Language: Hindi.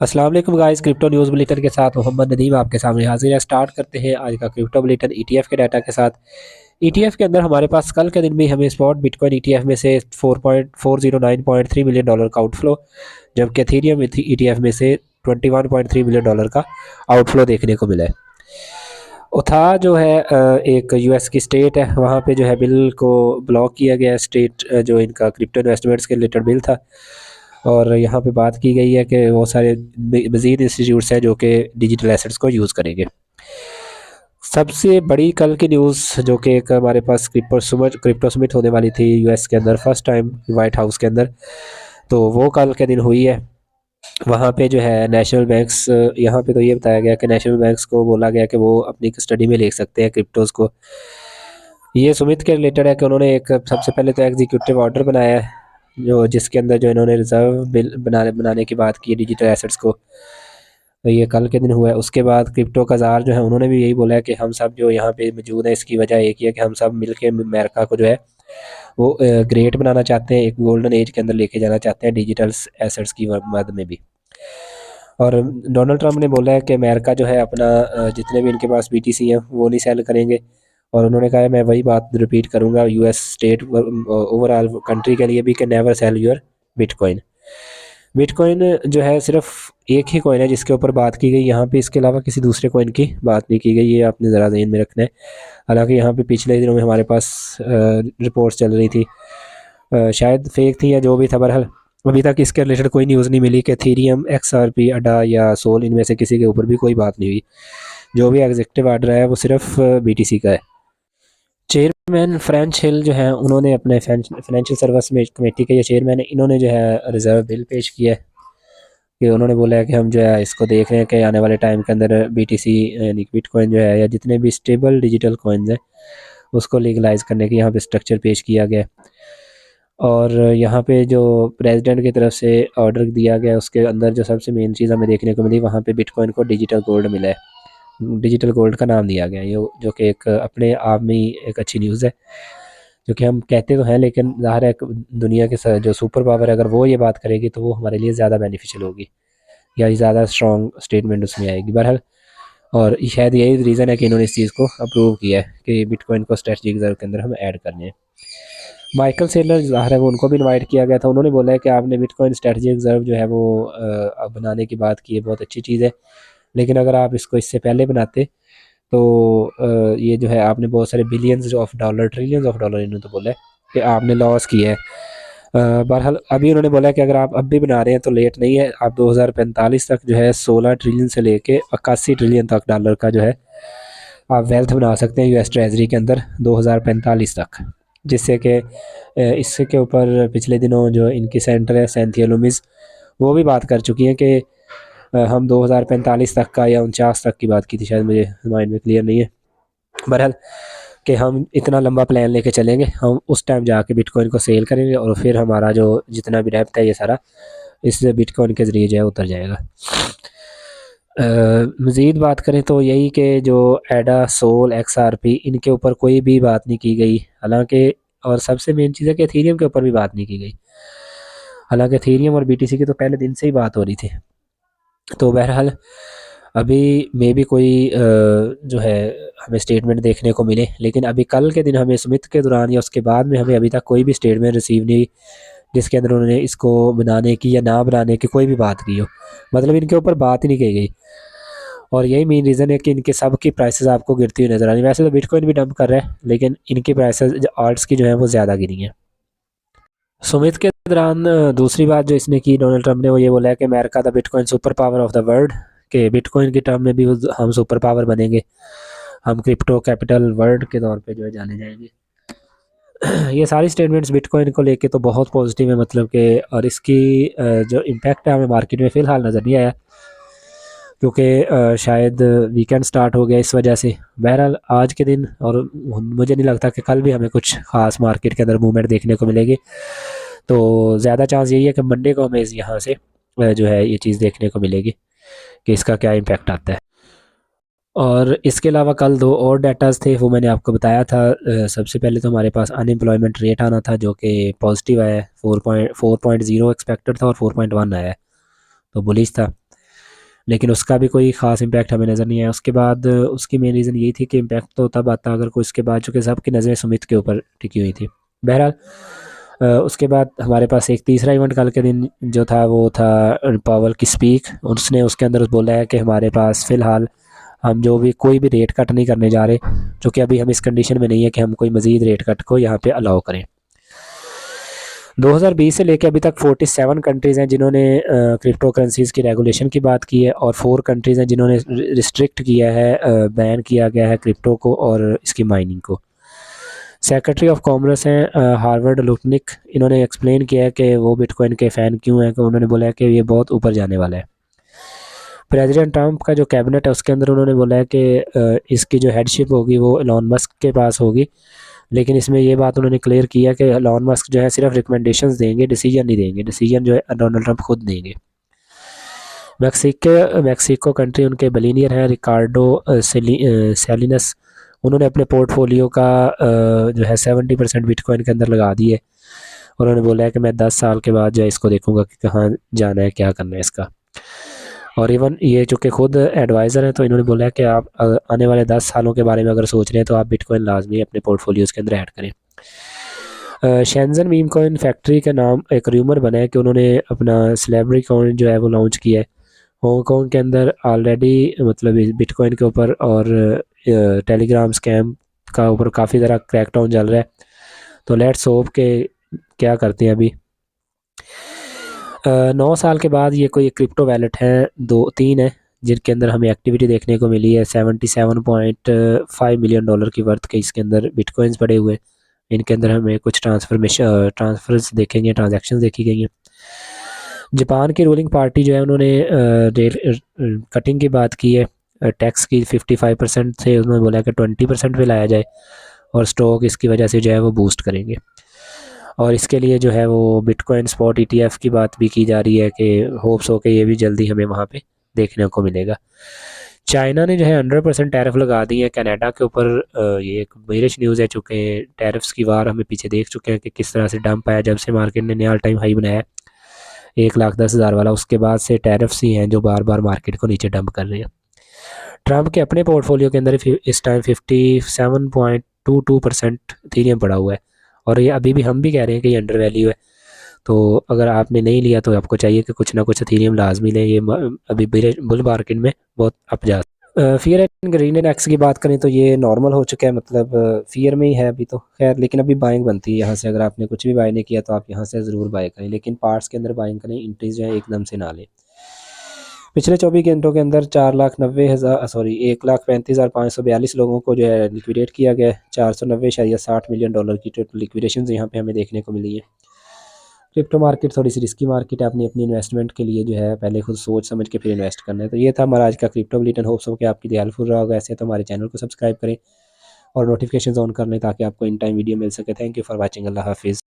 अस्सलाम वालेकुम गाइस, क्रिप्टो न्यूज़ बुलेटिन के साथ मोहम्मद नदीम आपके सामने हाजिर है। स्टार्ट करते हैं आज का क्रिप्टो बुलेटिन ईटीएफ के डाटा के साथ। ईटीएफ के अंदर हमारे पास कल के दिन में हमें स्पॉट बिटकॉइन ईटीएफ में से 4.409.3 मिलियन डॉलर का आउटफ्लो, जबकि एथेरियम ईटीएफ में से 21.3 मिलियन डॉलर का आउटफ्लो देखने को मिला है। उथा जो है एक यूएस की स्टेट है, वहाँ पे जो है बिल को ब्लॉक किया गया है। स्टेट जो इनका क्रिप्टो इन्वेस्टमेंट्स के रिलेटेड बिल था, और यहाँ पे बात की गई है कि वो सारे मज़ीद इंस्टीट्यूट्स हैं जो कि डिजिटल एसेट्स को यूज़ करेंगे। सबसे बड़ी कल की न्यूज़ जो कि एक हमारे पास क्रिप्टो समिट होने वाली थी यूएस के अंदर, फर्स्ट टाइम वाइट हाउस के अंदर, तो वो कल के दिन हुई है। वहाँ पे जो है नेशनल बैंक्स, यहाँ पे तो ये बताया गया कि नेशनल बैंक्स को बोला गया कि वो अपनी कस्टडी में ले सकते हैं क्रिप्टोज़ को। ये सुमित के रिलेटेड है कि उन्होंने एक सबसे पहले तो एग्जीक्यूटिव ऑर्डर बनाया है, जो जिसके अंदर जो इन्होंने रिजर्व बिल बनाने की बात की डिजिटल एसेट्स को। तो ये कल के दिन हुआ है। उसके बाद क्रिप्टो बाज़ार जो है उन्होंने भी यही बोला है कि हम सब जो यहाँ पे मौजूद हैं, इसकी वजह एक ही है कि हम सब मिल के अमेरिका को जो है वो ग्रेट बनाना चाहते हैं, एक गोल्डन एज के अंदर लेके जाना चाहते हैं डिजिटल एसेट्स की मद में भी। और डोनाल्ड ट्रंप ने बोला है कि अमेरिका जो है अपना जितने भी इनके पास बीटीसी हैं वो नहीं सेल करेंगे। और उन्होंने कहा है, मैं वही बात रिपीट करूंगा यूएस स्टेट ओवरऑल कंट्री के लिए भी, कि never sell your bitcoin. Bitcoin जो है सिर्फ एक ही कॉइन है जिसके ऊपर बात की गई यहाँ पे, इसके अलावा किसी दूसरे कॉइन की बात नहीं की गई। ये आपने ज़रा ज़हन में रखना है। हालांकि यहाँ पे पिछले दिनों में हमारे पास रिपोर्ट्स चल रही थी, शायद फेक थी या जो भी था, बहरहाल अभी तक इसके रिलेटेड कोई न्यूज़ नहीं मिली कि एथेरियम, एक्सआरपी, अडा या सोल, इनमें से किसी के ऊपर भी कोई बात नहीं हुई। जो भी एग्जीक्यूटिव ऑर्डर है वो सिर्फ बीटीसी का है। चेयरमैन फ्रेंच हिल जो है उन्होंने अपने फाइनेंशियल सर्विस में कमेटी के, ये चेयरमैन है, इन्होंने जो है रिजर्व बिल पेश किया है कि उन्होंने बोला है कि हम जो है इसको देख रहे हैं कि आने वाले टाइम के अंदर बीटीसी यानी बिटकॉइन जो है या जितने भी स्टेबल डिजिटल कॉइन्स हैं उसको लीगलाइज करने की यहाँ पे स्ट्रक्चर पेश किया गया। और यहाँ पे जो प्रेसिडेंट की तरफ से ऑर्डर दिया गया उसके अंदर जो सबसे मेन चीज़ हमें देखने को मिली, वहाँ पे बिटकॉइन को डिजिटल गोल्ड मिला है। डिजिटल गोल्ड का नाम दिया गया है, ये जो कि एक अपने आप में ही एक अच्छी न्यूज़ है। जो कि हम कहते तो हैं, लेकिन ज़ाहिर है दुनिया के जो सुपर पावर है अगर वो ये बात करेगी तो वो हमारे लिए ज़्यादा बेनिफिशियल होगी या ज़्यादा स्ट्रॉन्ग स्टेटमेंट उसमें आएगी बहरहाल। और शायद यही रीज़न है कि इन्होंने इस चीज़ को अप्रूव किया है कि बिटकॉइन को स्ट्रेटजिक रिजर्व के अंदर हम ऐड करने हैं। माइकल सेलर ज़ाहिर है वो, उनको भी इनवाइट किया गया था। उन्होंने बोला है कि आपने बिटकॉइन स्ट्रेटजिक रिजर्व जो है वो बनाने की बात की है, बहुत अच्छी चीज़ है, लेकिन अगर आप इसको इससे पहले बनाते तो ये जो है आपने बहुत सारे billions of dollar, trillions of dollar, इन्होंने तो बोला है कि आपने लॉस किया है। बहरहाल अभी उन्होंने बोला है कि अगर आप अब भी बना रहे हैं तो लेट नहीं है, आप 2045 तक जो है 16 ट्रिलियन से लेके 81 ट्रिलियन तक डॉलर का जो है आप वेल्थ बना सकते हैं यूएस ट्रेजरी के अंदर 2045 तक। जिससे कि इससे के ऊपर पिछले दिनों जो इनकी सेंटर है सैंथिया लुमिस, वो भी बात कर चुकी हैं कि हम 2045 तक का या 49 तक की बात की थी शायद, मुझे माइंड में क्लियर नहीं है, बहरहाल कि हम इतना लंबा प्लान लेके चलेंगे, हम उस टाइम जाके बिटकॉइन को सेल करेंगे और फिर हमारा जो जितना भी डेप्थ है ये सारा इस बिटकॉइन के ज़रिए जो है उतर जाएगा। मज़ीद बात करें तो यही कि जो एडा, सोल, एक्सआरपी, इनके ऊपर कोई भी बात नहीं की गई, हालांकि और सबसे मेन चीज़ है कि एथेरियम के ऊपर भी बात नहीं की गई, हालांकि एथेरियम और बीटीसी की तो पहले दिन से ही बात हो रही थी। तो बहरहाल अभी मे भी कोई जो है हमें स्टेटमेंट देखने को मिले, लेकिन अभी कल के दिन हमें स्मिथ के दौरान या उसके बाद में हमें अभी तक कोई भी स्टेटमेंट रिसीव नहीं जिसके अंदर उन्होंने इसको बनाने की या ना बनाने की कोई भी बात की हो। मतलब इनके ऊपर बात ही नहीं की गई, और यही मेन रीज़न है कि इनके सब की प्राइसेस आपको गिरती हुई नज़र आ रही है। वैसे तो बिटकॉइन भी डंप कर रहा है, लेकिन इनकी प्राइसेस आर्ट्स की जो है वो ज़्यादा गिरी हैं। सुमित के दौरान दूसरी बात जो इसने की डोनाल्ड ट्रंप ने, वो ये बोला है कि America the bitcoin super power of the world, के बिटकॉइन के टर्म में भी हम सुपर पावर बनेंगे, हम क्रिप्टो कैपिटल वर्ल्ड के तौर पे जो है जाने जाएंगे। ये सारी स्टेटमेंट्स बिटकॉइन को लेके तो बहुत पॉजिटिव है, मतलब कि, और इसकी जो इम्पैक्ट है हमें मार्केट में फ़िलहाल नज़र नहीं आया, क्योंकि शायद वीकेंड स्टार्ट हो गया इस वजह से। बहरहाल आज के दिन, और मुझे नहीं लगता कि कल भी हमें कुछ ख़ास मार्केट के अंदर मूवमेंट देखने को मिलेगी, तो ज़्यादा चांस यही है कि मंडे को हमें यहाँ से जो है ये चीज़ देखने को मिलेगी कि इसका क्या इम्पैक्ट आता है। और इसके अलावा कल दो और डाटाज थे, वो मैंने आपको बताया था। सबसे पहले तो हमारे पास अनएम्प्लॉयमेंट रेट आना था जो कि पॉजिटिव आया है, 4.0 एक्सपेक्टेड था और 4.1 आया है, तो बुलिश था। लेकिन उसका भी कोई ख़ास इम्पैक्ट हमें नज़र नहीं आया। उसके बाद उसकी मेन रीज़न यही थी कि इम्पैक्ट तो तब आता अगर कोई उसके बाद, चूँकि सबकी नज़रें सुमित के ऊपर टिकी हुई थी। बहरहाल उसके बाद हमारे पास एक तीसरा इवेंट कल के दिन जो था वो था पावल की स्पीक। उसने उसके अंदर बोला है कि हमारे पास फ़िलहाल हम जो भी कोई भी रेट कट नहीं करने जा रहे, क्योंकि अभी हम इस कंडीशन में नहीं है कि हम कोई मज़ीद रेट कट को यहाँ पे अलाउ करें। 2020 से लेकर अभी तक 47 कंट्रीज़ हैं जिन्होंने क्रिप्टो करेंसीज़ की रेगुलेशन की बात की है, और 4 कंट्रीज़ हैं जिन्होंने रिस्ट्रिक्ट किया है, बैन किया गया है क्रिप्टो को और इसकी माइनिंग को। सेक्रेटरी ऑफ कॉमर्स हैं हार्वर्ड लुटनिक, इन्होंने एक्सप्लेन किया है कि वो बिटकॉइन के फ़ैन क्यों हैं, कि उन्होंने बोला है कि ये बहुत ऊपर जाने वाला है। प्रेसिडेंट ट्रंप का जो कैबिनेट है उसके अंदर उन्होंने बोला है कि इसकी जो हेडशिप होगी वो एलॉन मस्क के पास होगी, लेकिन इसमें ये बात उन्होंने क्लियर किया कि एलॉन मस्क जो है सिर्फ रिकमेंडेशंस देंगे, डिसीजन नहीं देंगे। डिसीजन जो है डोनाल्ड ट्रंप खुद देंगे। मैक्सिको कंट्री, उनके बिलियनियर हैं रिकार्डो सेलिनस, उन्होंने अपने पोर्टफोलियो का जो है 70% बिटकॉइन के अंदर लगा दिए, और उन्होंने बोला है कि मैं 10 साल के बाद जो है इसको देखूंगा कि कहाँ जाना है, क्या करना है इसका। और इवन ये चूँकि खुद एडवाइज़र हैं, तो इन्होंने बोला है कि आप आने वाले 10 सालों के बारे में अगर सोच रहे हैं तो आप बिटकॉइन लाजमी अपने पोर्टफोलियोज़ के अंदर ऐड करें। शेंजन मीम कॉइन फैक्ट्री का नाम एक रूमर बना है कि उन्होंने अपना सेलेब्रिटी कॉइन जो है वो लॉन्च किया है। हांगकॉन्ग के अंदर ऑलरेडी मतलब बिटकॉइन के ऊपर और टेलीग्राम स्कैम का ऊपर काफ़ी ज़रा क्रैकडाउन चल रहा है, तो लेट्स होप के क्या करते हैं अभी। 9 साल के बाद ये कोई क्रिप्टो वैलेट हैं, 2-3 है जिनके अंदर हमें एक्टिविटी देखने को मिली है। 77.5 मिलियन डॉलर की वर्थ के इसके अंदर बिटकॉइंस पड़े हुए हैं। इनके अंदर हमें कुछ ट्रांसफर्स देखेंगे, ट्रांजैक्शंस देखी गई हैं। जापान की रूलिंग पार्टी जो है उन्होंने रेट कटिंग की बात की है, टैक्स की 55% से उन्होंने बोला कि 20% पे लाया जाए, और स्टॉक इसकी वजह से जो है वो बूस्ट करेंगे। और इसके लिए जो है वो बिटकॉइन स्पॉट ETF की बात भी की जा रही है कि होप्स हो के ये भी जल्दी हमें वहाँ पे देखने को मिलेगा। चाइना ने जो है 100% टैरिफ लगा दी है कनाडा के ऊपर। ये एक बेरिश न्यूज़ है, चूँकि टैरिफ्स की वार हमें पीछे देख चुके हैं कि किस तरह से डंप आया जब से मार्केट ने नया ऑल टाइम हाई बनाया 1,10,000 वाला। उसके बाद से टैरिफ्स ही हैं जो बार बार मार्केट को नीचे डंप कर रहे हैं। ट्रंप के अपने पोर्टफोलियो के अंदर इस टाइम 57.22% इथेरियम पड़ा हुआ है, और ये अभी भी हम भी कह रहे हैं कि ये अंडर वैल्यू है। तो अगर आपने नहीं लिया तो आपको चाहिए कि कुछ ना कुछ इथेरियम लाजमी लें, ये अभी बुल मार्केट में बहुत अप जा। Fear and green and x की बात करें तो ये नॉर्मल हो चुका है, मतलब फियर में ही है अभी तो खैर, लेकिन अभी बाइंग बनती है यहाँ से। अगर आपने कुछ भी बाय नहीं किया तो आप यहाँ से ज़रूर बाय करें, लेकिन पार्ट्स के अंदर बाइंग करें, इंट्रीज जो है एकदम से ना लें। पिछले 24 घंटों के अंदर 1,35,542 लोगों को जो है लिक्विडेट किया गया है। 490.60 मिलियन डॉलर की टोटल लिक्विडेशन यहाँ पे हमें देखने को मिली है। क्रिप्टो मार्केट थोड़ी सी रिस्की मार्केट है, अपनी अपनी इन्वेस्टमेंट के लिए जो है पहले खुद सोच समझ के फिर इन्वेस्ट करना है। तो ये था हमारा आज का क्रिप्टो बुलेटिन। होप्स हो कि आपके लिए हेल्पफुल रहा होगा। ऐसे तो हमारे चैनल को सब्सक्राइब करें और नोटिफिकेशन ऑन कर लें ताकि आपको इन टाइम वीडियो मिल सके। Thank you for watching. अल्लाह हाफिज़।